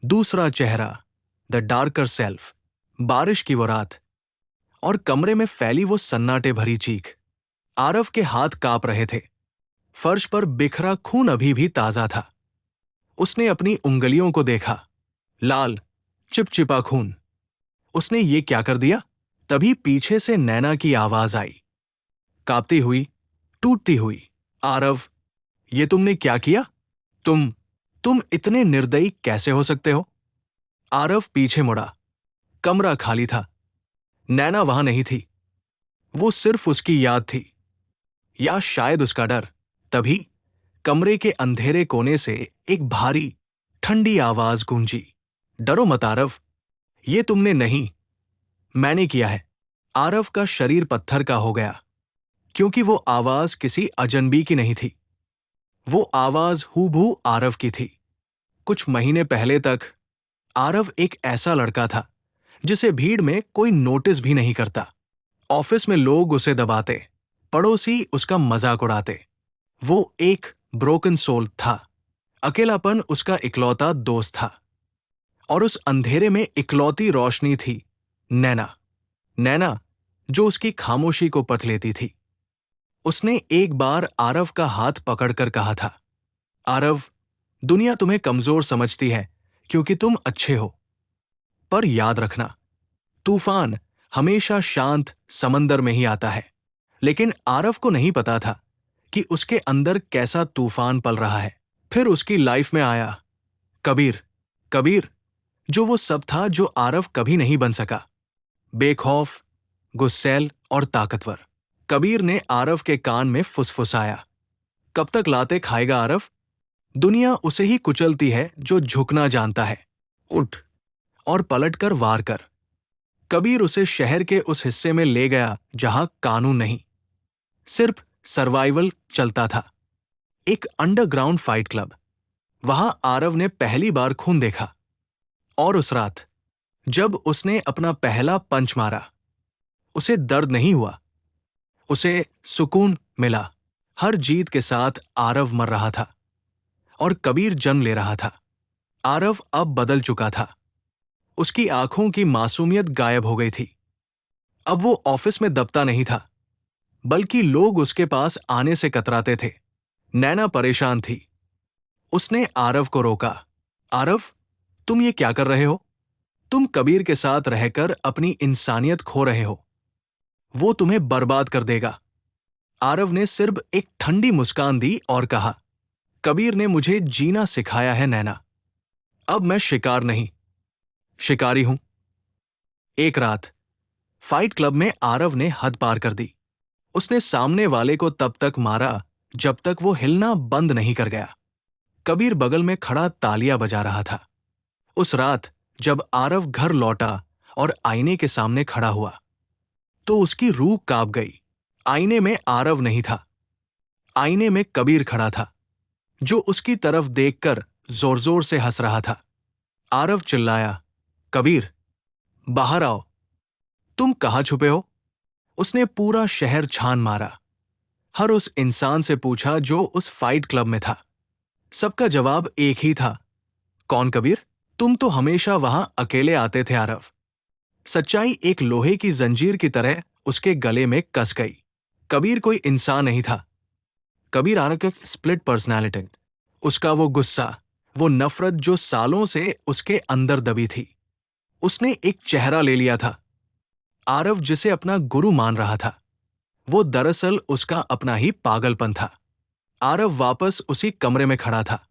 दूसरा चेहरा, the darker self. बारिश की वो रात, और कमरे में फैली वो सन्नाटे भरी चीख। आरव के हाथ कांप रहे थे। फर्श पर बिखरा खून अभी भी ताजा था। उसने अपनी उंगलियों को देखा, लाल, चिपचिपा खून। उसने ये क्या कर दिया? तभी पीछे से नैना की आवाज आई, कांपती हुई, टूटती हुई। आरव, ये तुमने क्या किया? तुम इतने निर्दयी कैसे हो सकते हो? आरव पीछे मुड़ा। कमरा खाली था। नैना वहां नहीं थी। वो सिर्फ उसकी याद थी, या शायद उसका डर। तभी कमरे के अंधेरे कोने से एक भारी, ठंडी आवाज गूंजी, डरो मत आरव, ये तुमने नहीं, मैंने किया है। आरव का शरीर पत्थर का हो गया, क्योंकि वो आवाज किसी अजनबी की नहीं थी। वो आवाज हूबहू आरव की थी। कुछ महीने पहले तक आरव एक ऐसा लड़का था जिसे भीड़ में कोई नोटिस भी नहीं करता। ऑफिस में लोग उसे दबाते, पड़ोसी उसका मजाक उड़ाते। वो एक ब्रोकन सोल था। अकेलापन उसका इकलौता दोस्त था। और उस अंधेरे में इकलौती रोशनी थी नैना। नैना, जो उसकी खामोशी को पथ लेती थी। उसने एक बार आरव का हाथ पकड़कर कहा था, आरव, दुनिया तुम्हें कमजोर समझती है क्योंकि तुम अच्छे हो। पर याद रखना, तूफान हमेशा शांत समंदर में ही आता है। लेकिन आरव को नहीं पता था कि उसके अंदर कैसा तूफान पल रहा है। फिर उसकी लाइफ में आया कबीर। कबीर, जो वो सब था जो आरव कभी नहीं बन सका। बेखौफ, गुस्सैल और ताकतवर। कबीर ने आरव के कान में फुसफुसाया, कब तक लाते खाएगा आरव? दुनिया उसे ही कुचलती है जो झुकना जानता है। उठ और पलटकर वार कर। कबीर उसे शहर के उस हिस्से में ले गया जहां कानून नहीं, सिर्फ सर्वाइवल चलता था। एक अंडरग्राउंड फाइट क्लब। वहां आरव ने पहली बार खून देखा। और उस रात, जब उसने अपना पहला पंच मारा, उसे दर्द नहीं हुआ, उसे सुकून मिला। हर जीत के साथ आरव मर रहा था और कबीर जन्म ले रहा था। आरव अब बदल चुका था। उसकी आंखों की मासूमियत गायब हो गई थी। अब वो ऑफिस में दबता नहीं था, बल्कि लोग उसके पास आने से कतराते थे। नैना परेशान थी। उसने आरव को रोका, आरव, तुम ये क्या कर रहे हो? तुम कबीर के साथ रहकर अपनी इंसानियत खो रहे हो। वो तुम्हें बर्बाद कर देगा। आरव ने सिर्फ एक ठंडी मुस्कान दी और कहा, कबीर ने मुझे जीना सिखाया है नैना। अब मैं शिकार नहीं, शिकारी हूं। एक रात फाइट क्लब में आरव ने हद पार कर दी। उसने सामने वाले को तब तक मारा जब तक वो हिलना बंद नहीं कर गया। कबीर बगल में खड़ा तालियां बजा रहा था। उस रात जब आरव घर लौटा और आईने के सामने खड़ा हुआ, तो उसकी रूह कांप गई। आईने में आरव नहीं था, आईने में कबीर खड़ा था, जो उसकी तरफ देखकर जोर जोर से हंस रहा था। आरव चिल्लाया, कबीर, बाहर आओ। तुम कहां छुपे हो? उसने पूरा शहर छान मारा। हर उस इंसान से पूछा जो उस फाइट क्लब में था। सबका जवाब एक ही था, कौन कबीर? तुम तो हमेशा वहां अकेले आते थे आरव। सच्चाई एक लोहे की जंजीर की तरह उसके गले में कस गई। कबीर कोई इंसान नहीं था। कबीर आरव की स्प्लिट पर्सनैलिटी। उसका वो गुस्सा, वो नफरत जो सालों से उसके अंदर दबी थी। उसने एक चेहरा ले लिया था। आरव जिसे अपना गुरु मान रहा था, वो दरअसल उसका अपना ही पागलपन था। आरव वापस उसी कमरे में खड़ा था।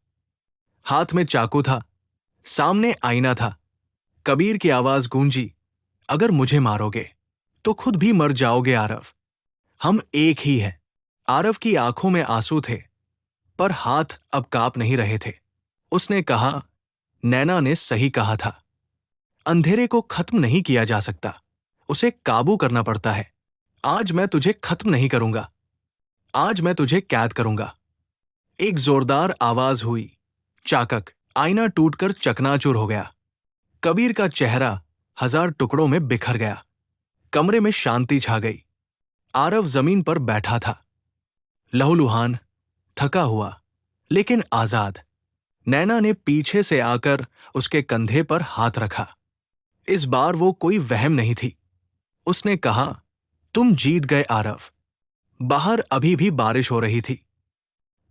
हाथ में चाकू था, सामने आईना था। कबीर की आवाज गूंजी, अगर मुझे मारोगे तो खुद भी मर जाओगे आरव। हम एक ही हैं। आरव की आंखों में आंसू थे, पर हाथ अब कांप नहीं रहे थे। उसने कहा, नैना ने सही कहा था, अंधेरे को खत्म नहीं किया जा सकता, उसे काबू करना पड़ता है। आज मैं तुझे खत्म नहीं करूंगा, आज मैं तुझे कैद करूंगा। एक जोरदार आवाज हुई, चाकक। आईना टूटकर चकनाचूर हो गया। कबीर का चेहरा हजार टुकड़ों में बिखर गया। कमरे में शांति छा गई। आरव जमीन पर बैठा था, लहूलुहान, थका हुआ, लेकिन आजाद। नैना ने पीछे से आकर उसके कंधे पर हाथ रखा। इस बार वो कोई वहम नहीं थी। उसने कहा, तुम जीत गए आरव। बाहर अभी भी बारिश हो रही थी,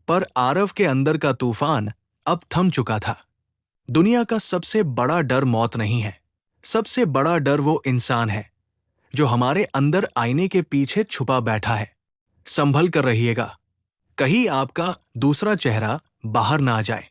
पर आरव के अंदर का तूफान अब थम चुका था। दुनिया का सबसे बड़ा डर मौत नहीं है। सबसे बड़ा डर वो इंसान है जो हमारे अंदर आईने के पीछे छुपा बैठा है। संभल कर रहिएगा, कहीं आपका दूसरा चेहरा बाहर ना आ जाए।